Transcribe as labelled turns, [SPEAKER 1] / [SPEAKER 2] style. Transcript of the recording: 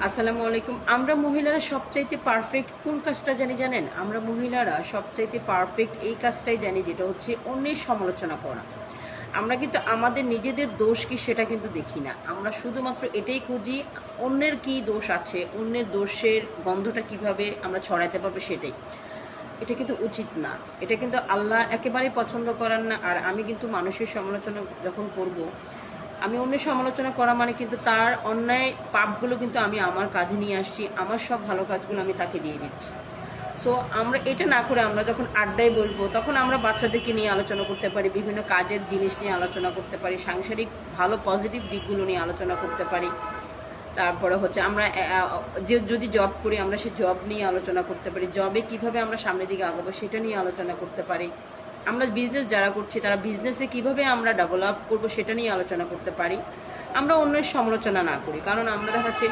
[SPEAKER 1] আসসালামু আলাইকুম। আমরা মহিলারা সবচাইতে পারফেক্ট কোন কাজটা জানেন? আমরা মহিলারা সবচাইতে পারফেক্ট এই কাজটাই জানি, যেটা হচ্ছে অন্যের সমালোচনা করা। আমরা কিন্তু আমাদের নিজেদের দোষ কি সেটা কিন্তু দেখি না। আমরা শুধুমাত্র এটাই খুঁজি অন্যের কি দোষ আছে, অন্যের দোষের গন্ধটা কিভাবে আমরা ছড়াতে পারবো সেটাই। এটা কিন্তু উচিত না। এটা কিন্তু আল্লাহ একেবারেই পছন্দ করেন না। আর আমি কিন্তু মানুষের সমালোচনা যখন করব, আমি অন্যের সমালোচনা করা মানে কিন্তু তার অন্যায় পাপগুলো কিন্তু আমি আমার কাঁধে নিয়ে আসছি, আমার সব ভালো কাজগুলো আমি তাকে দিয়ে দিচ্ছি। সো আমরা এটা না করে আমরা যখন আড্ডায় বসবো, তখন আমরা বাচ্চাদেরকে নিয়ে আলোচনা করতে পারি, বিভিন্ন কাজের জিনিস নিয়ে আলোচনা করতে পারি, সাংসারিক ভালো পজিটিভ দিকগুলো নিয়ে আলোচনা করতে পারি। তারপরে হচ্ছে আমরা যে যদি জব করি, আমরা সেই জব নিয়ে আলোচনা করতে পারি, জবে কিভাবে আমরা সামনের দিকে আগাবো সেটা নিয়ে আলোচনা করতে পারি। আমরা বিজনেস যারা করছি তারা বিজনেসে কিভাবে আমরা ডেভেলপ করবো সেটা নিয়ে আলোচনা করতে পারি। আমরা অন্যের সমালোচনা না করি, কারণ আমরা দেখা যাচ্ছে